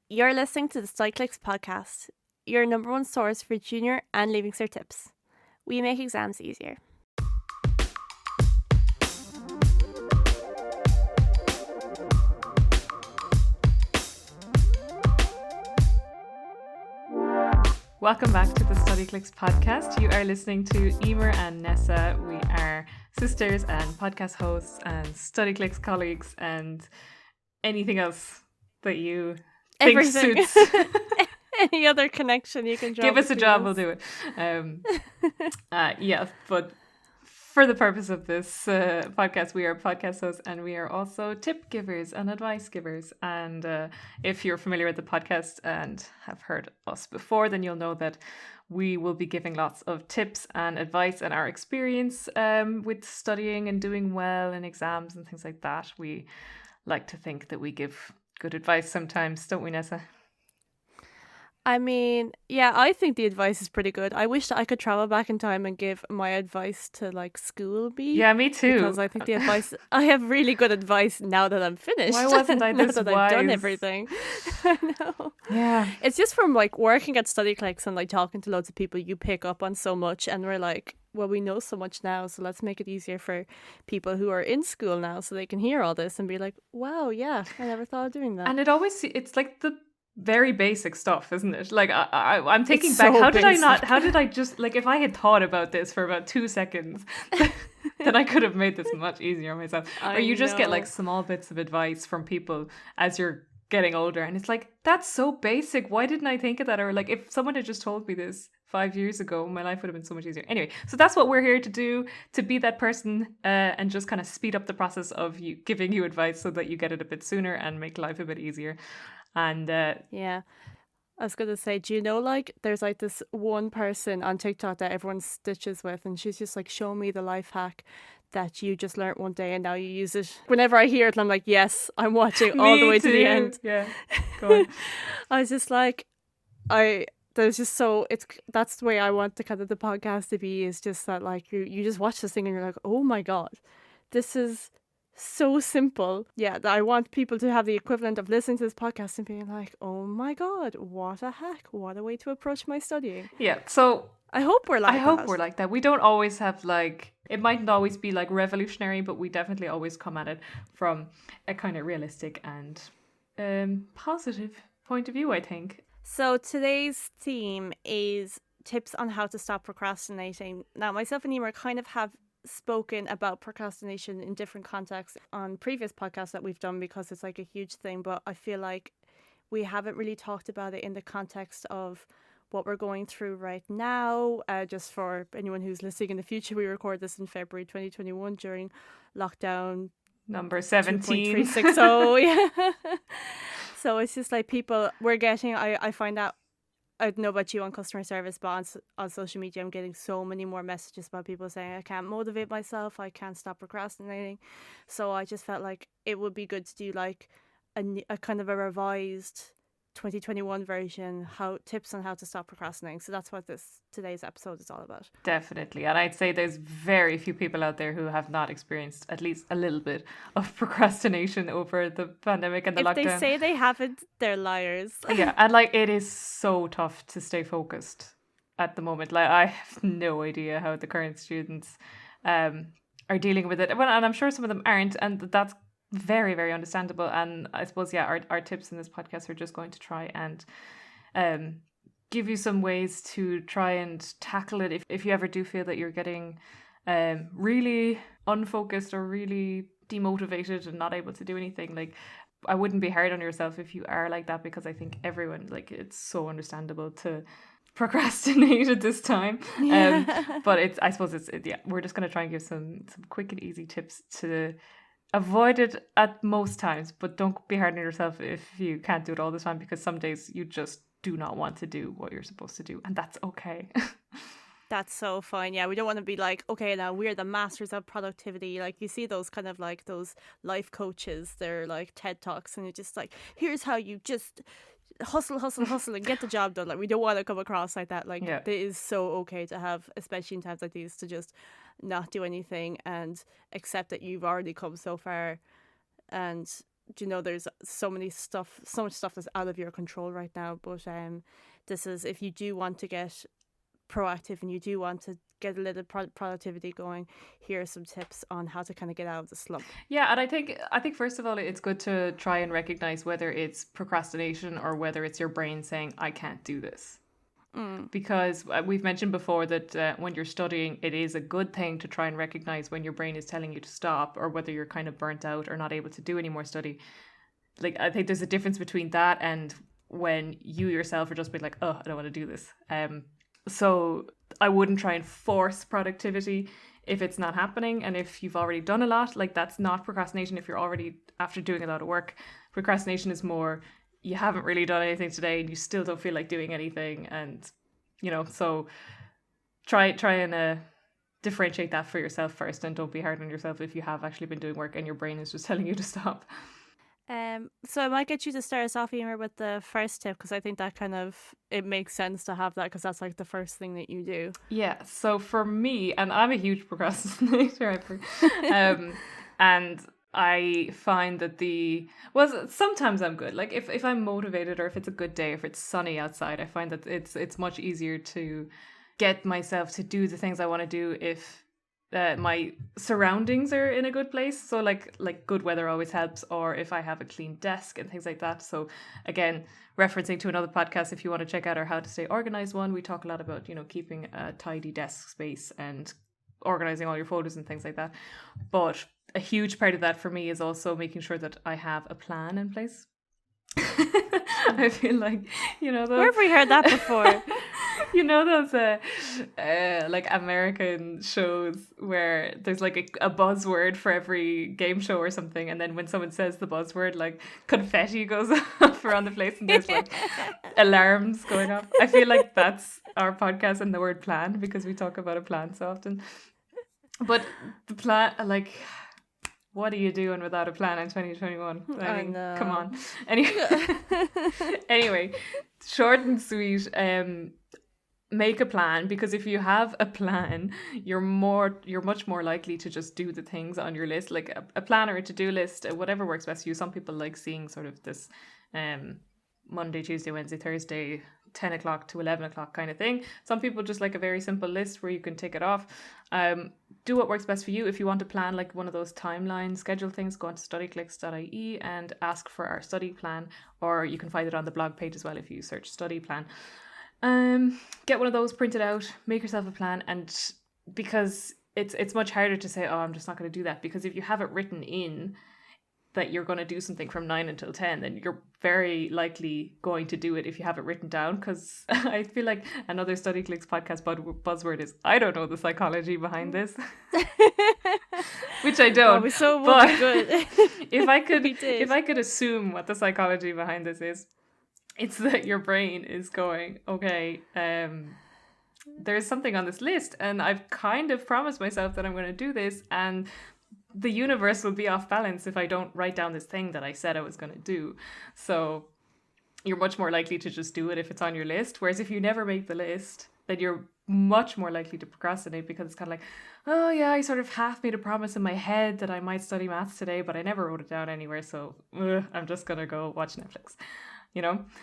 You're listening to the studyclix podcast, your number one source for junior and leaving cert tips. We make exams easier. Welcome back to the studyclix podcast. You are listening to Emer and Nessa. We are sisters and podcast hosts and studyclix colleagues and anything else that you think Everything. suits. Any other connection you can draw. Give us a job, we'll do it. But for the purpose of this podcast, we are podcast hosts and we are also tip givers and advice givers. And if you're familiar with the podcast and have heard us before, then you'll know that we will be giving lots of tips and advice and our experience with studying and doing well in exams and things like that. We like to think that we give good advice sometimes, don't we, Nessa? I mean, yeah, I think the advice is pretty good. I wish that I could travel back in time and give my advice to like school me. Yeah, me too. Because I think the advice, I have really good advice now that I'm finished. Why wasn't I this now that wise? I've done everything. I know. Yeah. It's just from like working at studyclix and like talking to loads of people, you pick up on so much, and we're like, well, we know so much now, so let's make it easier for people who are in school now, so they can hear all this and be like, wow, yeah, I never thought of doing that. And it's like the very basic stuff, isn't it? Like I'm thinking It's back, so how did basic. I just, like, if I had thought about this for about 2 seconds, then I could have made this much easier on myself. Or you just get like small bits of advice from people as you're getting older, and it's like, that's so basic. Why didn't I think of that? Or like, if someone had just told me this 5 years ago, my life would have been so much easier. Anyway, so that's what we're here to do, to be that person and just kind of speed up the process of you giving you advice so that you get it a bit sooner and make life a bit easier. And yeah, I was going to say, do you know, like, there's like this one person on TikTok that everyone stitches with, and she's just like, show me the life hack that you just learnt one day and now you use it. Whenever I hear it, I'm like, yes, I'm watching all the way to the end. Yeah, go on. I was just like, there's just so, that's the way I want the kind of the podcast to be, is just that like you just watch this thing and you're like, oh my God, this is so simple. Yeah, I want people to have the equivalent of listening to this podcast and being like, oh my God, what a hack, what a way to approach my studying. Yeah, so I hope we're like that. We don't always have like, it mightn't always be like revolutionary, but we definitely always come at it from a kind of realistic and positive point of view, I think. So today's theme is tips on how to stop procrastinating. Now, myself and Emer kind of have spoken about procrastination in different contexts on previous podcasts that we've done, because it's like a huge thing, but I feel like we haven't really talked about it in the context of what we're going through right now. Just for anyone who's listening in the future, we record this in February 2021 during lockdown number 17. 2.360. Yeah. So it's just like people, we're getting, I find out, I don't know about you on customer service, but on social media, I'm getting so many more messages about people saying, I can't motivate myself, I can't stop procrastinating. So I just felt like it would be good to do like a kind of a revised 2021 version, tips on how to stop procrastinating. So that's what today's episode is all about. Definitely. And I'd say there's very few people out there who have not experienced at least a little bit of procrastination over the pandemic and the lockdown. If they say they haven't, they're liars. Yeah, and like, it is so tough to stay focused at the moment. Like, I have no idea how the current students are dealing with it. Well, and I'm sure some of them aren't, and that's very, very understandable. And I suppose, yeah, our tips in this podcast are just going to try and give you some ways to try and tackle it if you ever do feel that you're getting really unfocused or really demotivated and not able to do anything. Like, I wouldn't be hard on yourself if you are like that, because I think everyone, like, it's so understandable to procrastinate at this time. But I suppose we're just going to try and give some quick and easy tips to avoid it at most times, but don't be hard on yourself if you can't do it all the time, because some days you just do not want to do what you're supposed to do, and that's okay. That's so fine. Yeah, we don't want to be like, okay, now we're the masters of productivity. Like, you see those kind of like those life coaches, they're like TED Talks, and you're just like, here's how you just hustle and get the job done. Like, we don't want to come across like that. Like, It is so okay to have, especially in times like these, to just not do anything and accept that you've already come so far and there's so much stuff that's out of your control right now. But this is, if you do want to get proactive and you do want to get a little productivity going, here are some tips on how to kind of get out of the slump. Yeah, and I think first of all, it's good to try and recognize whether it's procrastination or whether it's your brain saying, I can't do this. Because we've mentioned before that when you're studying, it is a good thing to try and recognize when your brain is telling you to stop, or whether you're kind of burnt out or not able to do any more study. Like, I think there's a difference between that and when you yourself are just being like, oh, I don't want to do this. So I wouldn't try and force productivity if it's not happening. And if you've already done a lot, like, that's not procrastination. If you're already after doing a lot of work, procrastination is more, you haven't really done anything today and you still don't feel like doing anything. And, so try and differentiate that for yourself first, and don't be hard on yourself if you have actually been doing work and your brain is just telling you to stop. So I might get you to start us off, Emer, with the first tip, because I think that it makes sense to have that, because that's like the first thing that you do. Yeah, so for me, and I'm a huge procrastinator, and I find that sometimes I'm good. Like, if I'm motivated, or if it's a good day, if it's sunny outside, I find that it's much easier to get myself to do the things I want to do if my surroundings are in a good place. So like good weather always helps, or if I have a clean desk and things like that. So again, referencing to another podcast, if you want to check out our How to Stay Organized one, we talk a lot about, keeping a tidy desk space and organizing all your folders and things like that. But a huge part of that for me is also making sure that I have a plan in place. I feel like, where have we heard that before? Those like American shows where there's like a buzzword for every game show or something, and then when someone says the buzzword, like confetti goes off around the place and there's like alarms going off. I feel like that's our podcast and the word plan, because we talk about a plan so often. But the plan, like, what are you doing without a plan in 2021? I mean, come on. Anyway, short and sweet. Make a plan, because if you have a plan, you're much more likely to just do the things on your list, like a plan or a to-do list, whatever works best for you. Some people like seeing sort of this Monday, Tuesday, Wednesday, Thursday, 10 o'clock to 11 o'clock kind of thing. Some people just like a very simple list where you can tick it off. Do what works best for you. If you want to plan like one of those timeline schedule things, go on to studyclix.ie and ask for our study plan, or you can find it on the blog page as well if you search study plan. Get one of those printed out, make yourself a plan, and because it's much harder to say, oh, I'm just not going to do that, because if you have it written in that you're going to do something from 9 until 10, then you're very likely going to do it if you have it written down. Because I feel like another StudyClix podcast buzzword is, I don't know the psychology behind this. Which I don't. Well, so would be good. if I could assume what the psychology behind this is, it's that your brain is going, okay, there's something on this list and I've kind of promised myself that I'm going to do this, and the universe will be off balance if I don't write down this thing that I said I was going to do. So you're much more likely to just do it if it's on your list. Whereas if you never make the list, then you're much more likely to procrastinate, because it's kind of like, oh yeah, I sort of half made a promise in my head that I might study maths today, but I never wrote it down anywhere. So I'm just going to go watch Netflix.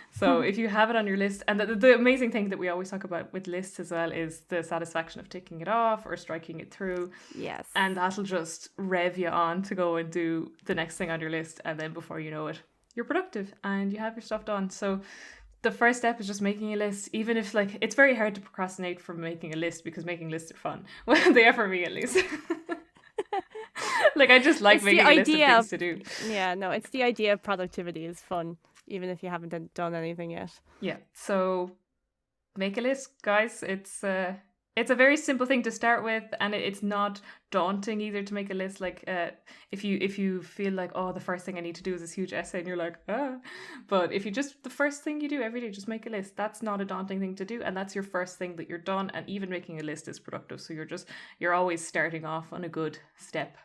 So if you have it on your list, and the amazing thing that we always talk about with lists as well is the satisfaction of ticking it off or striking it through. Yes. And that'll just rev you on to go and do the next thing on your list. And then before you know it, you're productive and you have your stuff done. So the first step is just making a list, even if like it's very hard to procrastinate from making a list, because making lists are fun. Well, they are for me at least. Like I just like it's making a list of things to do. Yeah, no, it's the idea of productivity is fun, even if you haven't done anything yet. Yeah, so make a list, guys. It's a very simple thing to start with, and it's not daunting either to make a list. Like if you feel like, oh, the first thing I need to do is this huge essay, and you're like, ah. But if you just, the first thing you do every day, just make a list. That's not a daunting thing to do, and that's your first thing that you're done. And even making a list is productive. So you're always starting off on a good step.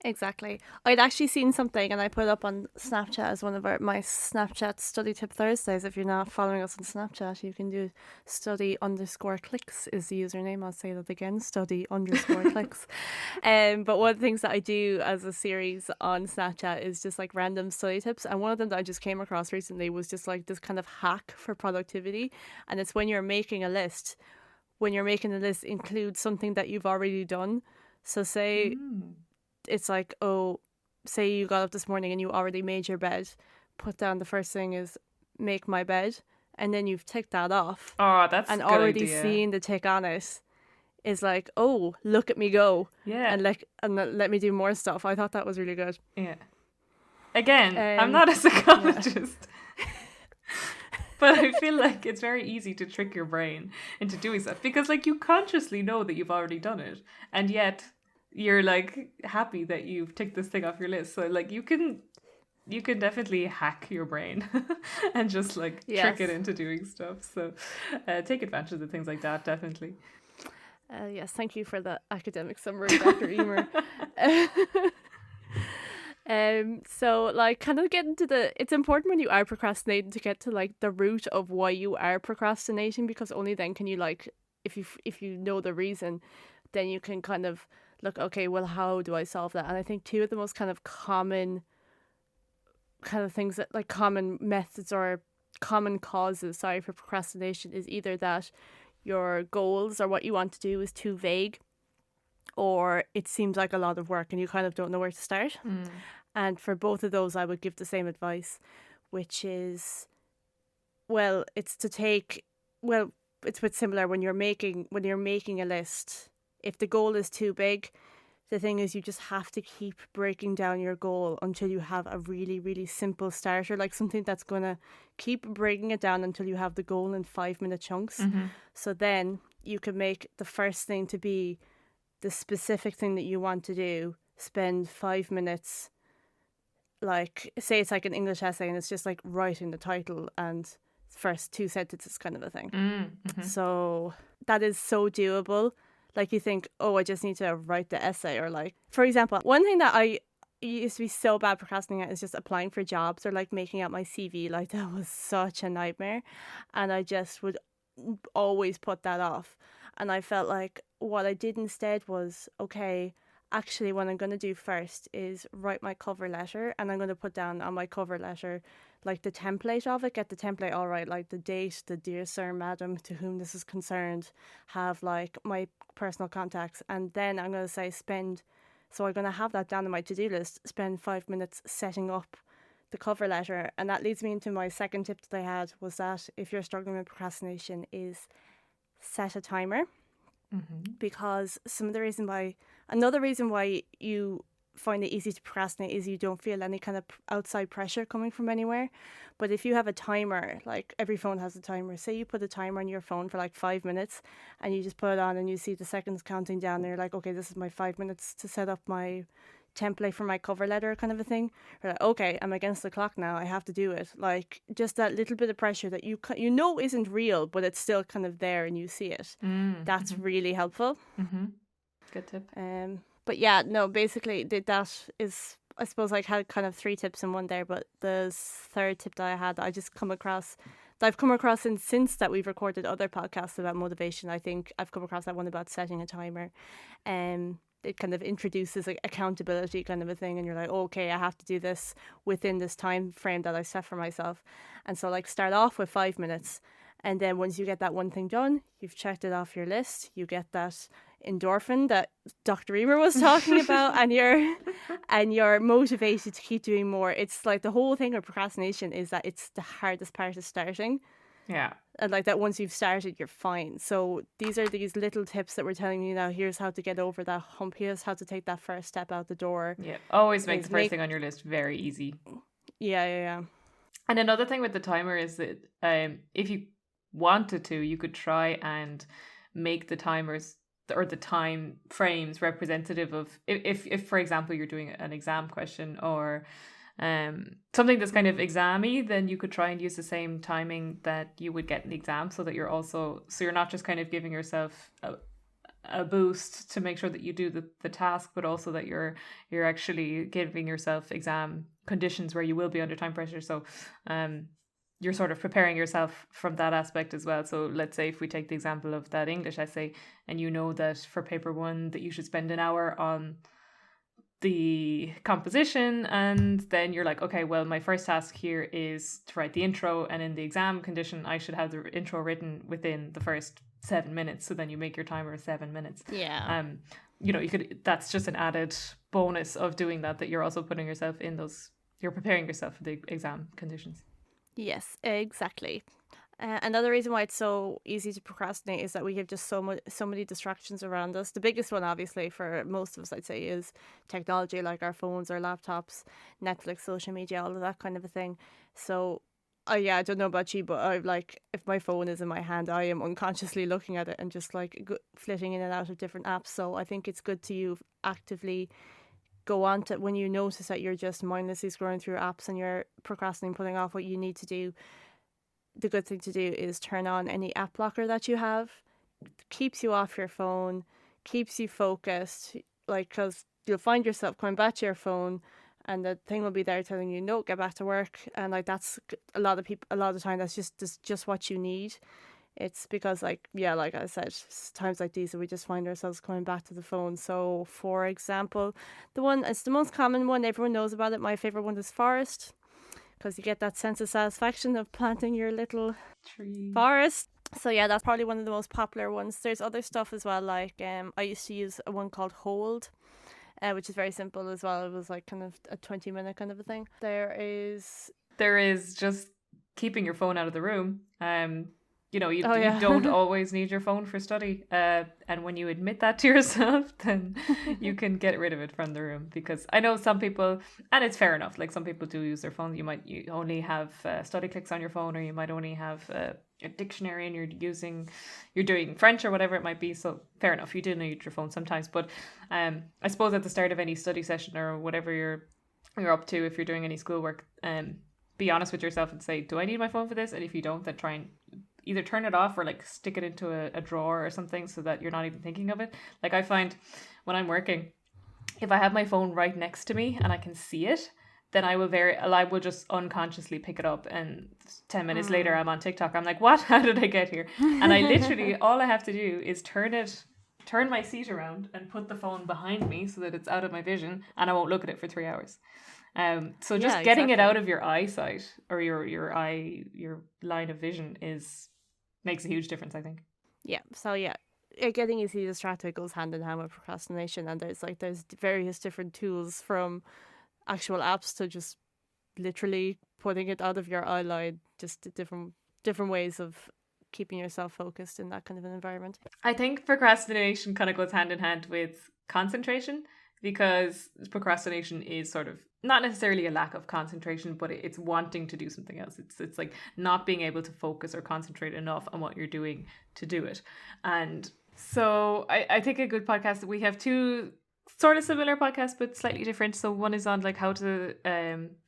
Exactly. I'd actually seen something and I put it up on Snapchat as one of my Snapchat study tip Thursdays. If you're not following us on Snapchat, you can do study_clicks is the username. I'll say that again, study_clicks. But one of the things that I do as a series on Snapchat is just like random study tips. And one of them that I just came across recently was just like this kind of hack for productivity. And it's when you're making a list, include something that you've already done. So say it's like, oh, say you got up this morning and you already made your bed, put down the first thing is make my bed, and then you've ticked that off. Oh, that's and a good already idea. seeing the tick on it is like, oh, look at me go. Yeah. And let me do more stuff. I thought that was really good. Yeah. Again, I'm not a psychologist. But I feel like it's very easy to trick your brain into doing stuff because like you consciously know that you've already done it and yet you're like happy that you've ticked this thing off your list. So like you can definitely hack your brain and just like trick it into doing stuff. So take advantage of things like that, definitely. Yes, thank you for the academic summary, Dr. Emer. So like kind of get into it's important when you are procrastinating to get to like the root of why you are procrastinating, because only then can you like, if you know the reason, then you can kind of look, okay, well, how do I solve that? And I think two of the most kind of common kind of things that like common methods or common causes, sorry, for procrastination is either that your goals or what you want to do is too vague, or it seems like a lot of work and you kind of don't know where to start. And for both of those, I would give the same advice, which is, well, it's a bit similar when you're making a list. If the goal is too big, the thing is you just have to keep breaking down your goal until you have a really, really simple starter, like something that's going to keep breaking it down until you have the goal in 5-minute chunks. So then you can make the first thing to be the specific thing that you want to do, spend 5 minutes, like say it's like an English essay and it's just like writing the title and first 2 sentences kind of a thing. So that is so doable. Like you think, oh, I just need to write the essay, or like, for example, one thing that I used to be so bad procrastinating at is just applying for jobs or like making out my CV. Like that was such a nightmare, and I just would always put that off. And I felt like what I did instead was, okay, actually what I'm going to do first is write my cover letter, and I'm going to put down on my cover letter like the template of it, get the template all right, like the date, the dear sir, madam, to whom this is concerned, have like my personal contacts, and then I'm going to say so I'm going to have that down on my to-do list, spend 5 minutes setting up the cover letter. And that leads me into my second tip that I had, was that if you're struggling with procrastination is set a timer. Because another reason why you find it easy to procrastinate is you don't feel any kind of outside pressure coming from anywhere. But if you have a timer, like every phone has a timer, say you put a timer on your phone for like 5 minutes and you just put it on and you see the seconds counting down and you're like, okay, this is my 5 minutes to set up my template for my cover letter kind of a thing. You're like, okay, I'm against the clock now, I have to do it. Like just that little bit of pressure that you know isn't real, but it's still kind of there and you see it. That's really helpful. Good tip. But yeah, no, basically that is, I suppose I had kind of 3 tips in one there, but the third tip that I had, I've come across since that we've recorded other podcasts about motivation. I think I've come across that one about setting a timer. It kind of introduces like accountability kind of a thing, and you're like, oh, okay, I have to do this within this time frame that I set for myself. And so like start off with 5 minutes, and then once you get that one thing done, you've checked it off your list, you get that endorphin that Dr. Emer was talking about, and you're motivated to keep doing more. It's like the whole thing with procrastination is that it's the hardest part of starting. Yeah. And like that once you've started, you're fine. So these are these little tips that we're telling you now. Here's how to get over that hump. Here's how to take that first step out the door. Yeah. Always make the first thing on your list very easy. Yeah. And another thing with the timer is that if you wanted to, you could try and make the timers or the time frames representative of if for example you're doing an exam question or something that's kind of examy, then you could try and use the same timing that you would get in the exam, so that you're not just kind of giving yourself a boost to make sure that you do the task, but also that you're actually giving yourself exam conditions where you will be under time pressure. So you're sort of preparing yourself from that aspect as well. So let's say if we take the example of that English essay, and you know that for paper one that you should spend an hour on the composition, and then you're like, okay, well, my first task here is to write the intro, and in the exam condition I should have the intro written within the first 7 minutes. So then you make your timer 7 minutes. Yeah. You could, that's just an added bonus of doing that you're also putting yourself in those, you're preparing yourself for the exam conditions. Yes, exactly. Another reason why it's so easy to procrastinate is that we have just so many distractions around us. The biggest one, obviously, for most of us, I'd say, is technology, like our phones, our laptops, Netflix, social media, all of that kind of a thing. So, yeah, I don't know about you, but I like, if my phone is in my hand, I am unconsciously looking at it and just like flitting in and out of different apps. So I think it's good to you actively go on to, when you notice that you're just mindlessly scrolling through apps and you're procrastinating, putting off what you need to do. The good thing to do is turn on any app blocker that you have. Keeps you off your phone, keeps you focused, like, because you'll find yourself coming back to your phone and the thing will be there telling you, no, get back to work. And like, that's a lot of the time that's just what you need. It's because, like, yeah, like I said, times like these that we just find ourselves coming back to the phone. So for example, it's the most common one, everyone knows about it. My favorite one is forest, because you get that sense of satisfaction of planting your little Tree. forest. So yeah, that's probably one of the most popular ones. There's other stuff as well, like I used to use one called Hold, which is very simple as well. It was like kind of a 20-minute kind of a thing. There is just keeping your phone out of the room. You yeah. don't always need your phone for study. And when you admit that to yourself, then you can get rid of it from the room. Because I know some people, and it's fair enough, like some people do use their phone. You only have studyclick on your phone, or you might only have a dictionary and you're doing French or whatever it might be. So fair enough, you do need your phone sometimes. But I suppose at the start of any study session or whatever you're up to, if you're doing any schoolwork, be honest with yourself and say, do I need my phone for this? And if you don't, then try and either turn it off or like stick it into a drawer or something so that you're not even thinking of it. Like I find when I'm working, if I have my phone right next to me and I can see it, then I will just unconsciously pick it up, and 10 minutes later I'm on TikTok. I'm like, what? How did I get here? And I literally, all I have to do is turn my seat around and put the phone behind me so that it's out of my vision, and I won't look at it for 3 hours. So just getting it out of your eyesight or your line of vision makes a huge difference, I think. Yeah. So yeah, getting easily distracted goes hand in hand with procrastination, and there's various different tools, from actual apps to just literally putting it out of your eye line, just different ways of keeping yourself focused in that kind of an environment. I think procrastination kind of goes hand in hand with concentration, because procrastination is sort of not necessarily a lack of concentration, but it's wanting to do something else. It's like not being able to focus or concentrate enough on what you're doing to do it. And so I think a good podcast, we have two sort of similar podcasts but slightly different. So one is on like how to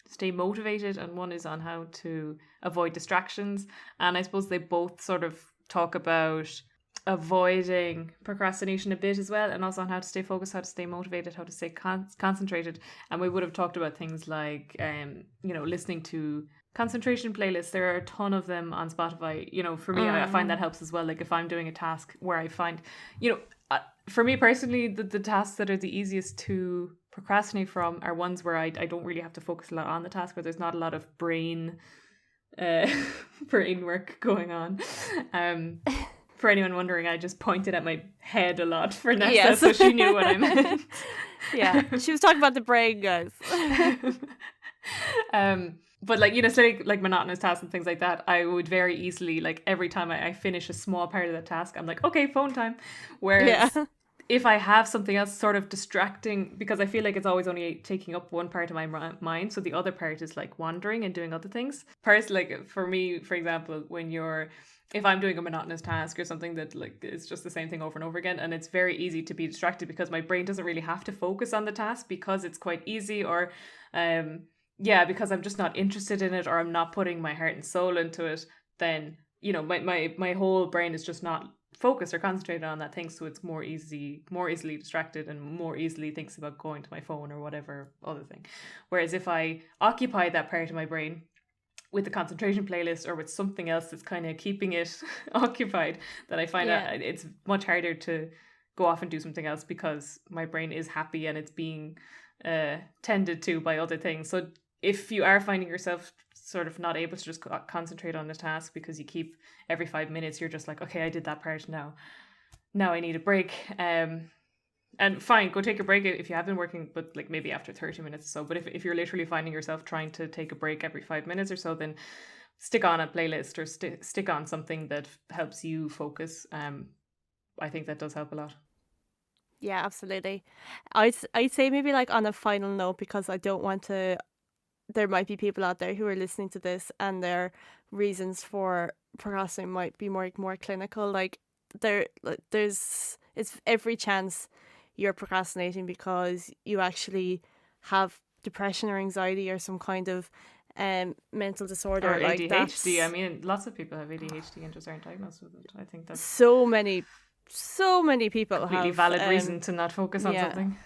stay motivated, and one is on how to avoid distractions. And I suppose they both sort of talk about avoiding procrastination a bit as well, and also on how to stay focused, how to stay motivated, how to stay concentrated. And we would have talked about things like listening to concentration playlists. There are a ton of them on Spotify. For me, I find that helps as well. Like if I'm doing a task where I find, for me personally, the tasks that are the easiest to procrastinate from are ones where I don't really have to focus a lot on the task, where there's not a lot of brain work going on. For anyone wondering, I just pointed at my head a lot for Nessa, yes. So she knew what I meant. Yeah, she was talking about the brain, guys. But like monotonous tasks and things like that, I would very easily, like every time I finish a small part of the task, I'm like, okay, phone time. Whereas if I have something else sort of distracting, because I feel like it's always only taking up one part of my mind, so the other part is like wandering and doing other things. Like for me, for example, if I'm doing a monotonous task or something that like is just the same thing over and over again, and it's very easy to be distracted because my brain doesn't really have to focus on the task because it's quite easy, or because I'm just not interested in it, or I'm not putting my heart and soul into it, then my whole brain is just not focused or concentrated on that thing, so it's more easily distracted and more easily thinks about going to my phone or whatever other thing. Whereas if I occupy that part of my brain with the concentration playlist or with something else that's kind of keeping it occupied, that I find that it's much harder to go off and do something else because my brain is happy and it's being tended to by other things. So if you are finding yourself sort of not able to just concentrate on a task because you keep every 5 minutes, you're just like, okay, I did that part now I need a break. And fine, go take a break if you have been working, but like maybe after 30 minutes or so. But if you're literally finding yourself trying to take a break every 5 minutes or so, then stick on a playlist or stick on something that helps you focus. I think that does help a lot. Yeah, absolutely. I'd say maybe like on a final note, because I don't want to, there might be people out there who are listening to this and their reasons for procrastinating might be more clinical. Like there's it's every chance you're procrastinating because you actually have depression or anxiety or some kind of mental disorder, or like ADHD. I mean, lots of people have ADHD and just aren't diagnosed with it. I think that's so many people completely have valid reason to not focus on something.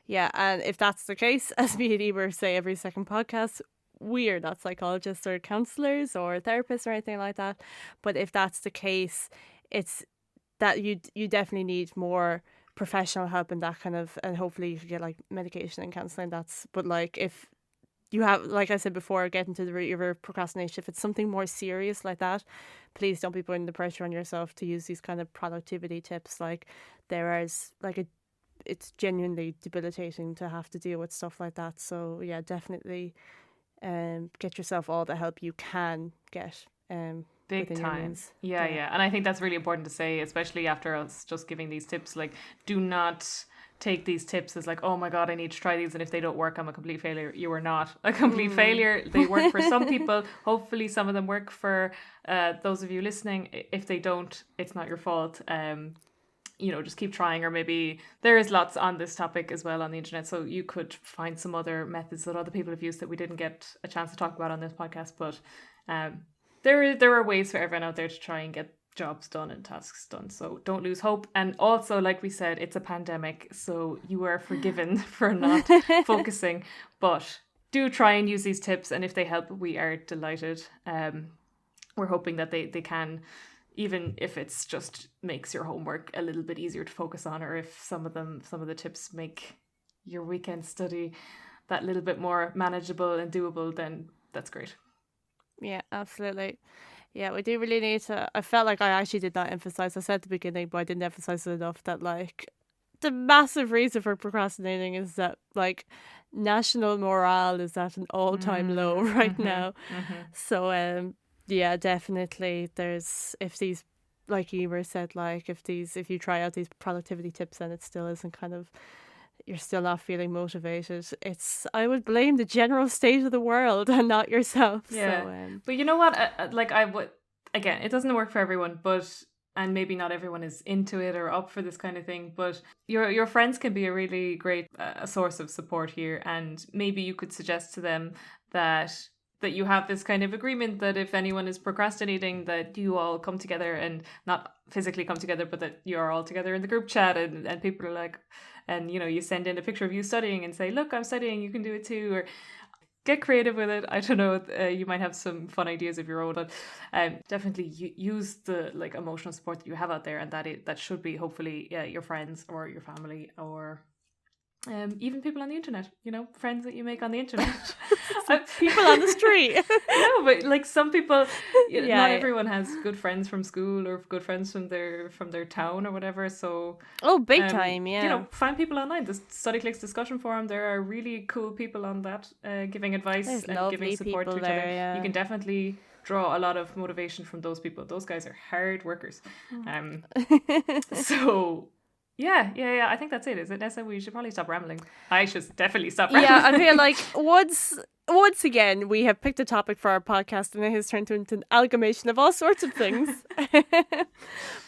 Yeah, and if that's the case, as me and Eber say every second podcast, we are not psychologists or counselors or therapists or anything like that. But if that's the case, it's that you definitely need more professional help and that kind of, and hopefully you could get like medication and counseling. But like if you have, like I said before, getting to the root of your procrastination, if it's something more serious like that, please don't be putting the pressure on yourself to use these kind of productivity tips. Like it's genuinely debilitating to have to deal with stuff like that. So yeah, definitely get yourself all the help you can get. Big time. Yeah. And I think that's really important to say, especially after us just giving these tips. Like, do not take these tips as like, oh my God, I need to try these, and if they don't work, I'm a complete failure. You are not a complete failure. They work for some people. Hopefully some of them work for those of you listening. If they don't, it's not your fault. Just keep trying, or maybe there is lots on this topic as well on the internet, so you could find some other methods that other people have used that we didn't get a chance to talk about on this podcast. But there are ways for everyone out there to try and get jobs done and tasks done, so don't lose hope. And also, like we said, it's a pandemic, so you are forgiven for not focusing, but do try and use these tips, and if they help, we are delighted. We're hoping that they can, even if it's just makes your homework a little bit easier to focus on, or if some of the tips make your weekend study that little bit more manageable and doable, then that's great. Yeah, absolutely. Yeah, we do really need to. I felt like I actually did not emphasize, I said at the beginning, but I didn't emphasize it enough, that like the massive reason for procrastinating is that like national morale is at an all-time low right now. So yeah, definitely there's, if these, like Emer said, like if you try out these productivity tips and it still isn't kind of, you're still not feeling motivated, I would blame the general state of the world and not yourself. Yeah. So, but you know what? Like I would, again, it doesn't work for everyone, and maybe not everyone is into it or up for this kind of thing, but your friends can be a really great source of support here, and maybe you could suggest to them that you have this kind of agreement that if anyone is procrastinating, that you all come together, and not physically come together, but that you're all together in the group chat, and people are like, and you send in a picture of you studying and say, look, I'm studying, you can do it too, or get creative with it. I don't know, you might have some fun ideas of your own, but definitely use the like emotional support that you have out there, and that should be hopefully your friends or your family, or even people on the internet, friends that you make on the internet. People on the street. No, but like some people, not everyone has good friends from school or good friends from their town or whatever. So big time, yeah. Find people online. The StudyClix discussion forum, there are really cool people on that, giving advice and giving support to each other. Yeah. You can definitely draw a lot of motivation from those people. Those guys are hard workers. So yeah. I think that's it. Is it, Nessa? We should probably stop rambling. I should definitely stop rambling. Yeah, I feel like once again we have picked a topic for our podcast and it has turned into an amalgamation of all sorts of things.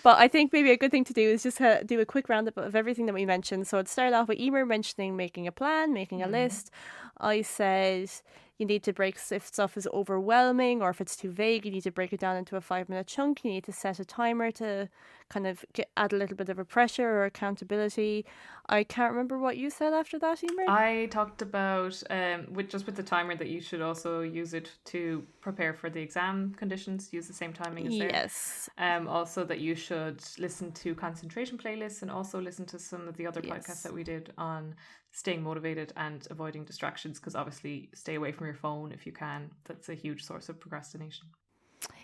But I think maybe a good thing to do is just do a quick roundup of everything that we mentioned. So it started off with Emer mentioning making a plan, making a list. I said You need to break, if stuff is overwhelming or if it's too vague, you need to break it down into a 5-minute chunk. You need to set a timer to kind of add a little bit of a pressure or accountability. I can't remember what you said after that, Emer. I talked about with the timer that you should also use it to prepare for the exam conditions. Use the same timing as there. Yes. Also that you should listen to concentration playlists and also listen to some of the other podcasts that we did on staying motivated and avoiding distractions, because obviously stay away from your phone if you can. That's a huge source of procrastination.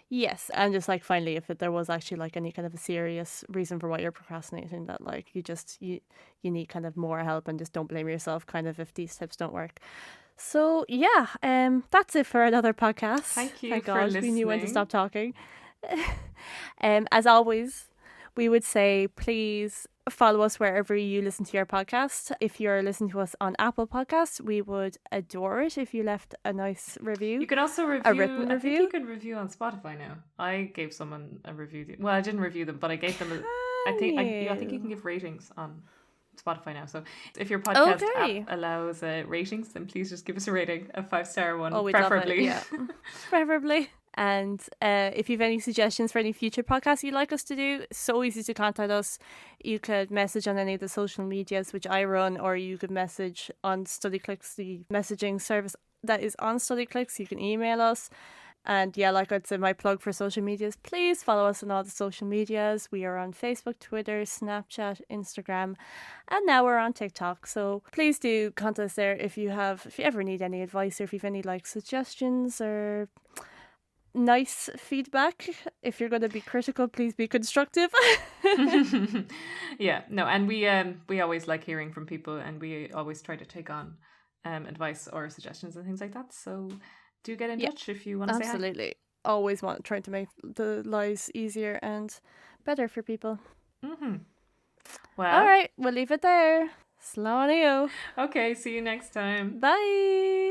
Yes, and just like finally, if there was actually like any kind of a serious reason for why you're procrastinating, that like you need kind of more help, and just don't blame yourself kind of if these tips don't work. So yeah, that's it for another podcast. Thank you Thank for God, listening. we knew when to stop talking. As always, we would say please follow us wherever you listen to your podcast. If you're listening to us on Apple Podcasts, we would adore it if you left a nice review. You can also review a written review. I think you can review on Spotify now. I gave someone a review. Well, I didn't review them, but I gave them I think you can give ratings on Spotify now. So if your podcast app allows ratings, then please just give us a rating, a 5-star one, preferably. Yeah. Preferably. And if you have any suggestions for any future podcasts you'd like us to do, it's so easy to contact us. You could message on any of the social medias which I run, or you could message on studyclix, the messaging service that is on studyclix. You can email us. And yeah, like I'd say, my plug for social medias, please follow us on all the social medias. We are on Facebook, Twitter, Snapchat, Instagram, and now we're on TikTok. So please do contact us there if you ever need any advice, or if you have any like suggestions or nice feedback. If you're going to be critical, please be constructive. Yeah, no, and we always like hearing from people, and we always try to take on advice or suggestions and things like that. So do get in touch if you want to say hi. Absolutely. Always trying to make the lives easier and better for people. Mm-hmm. Well, all right, we'll leave it there. Slán. Okay, see you next time. Bye.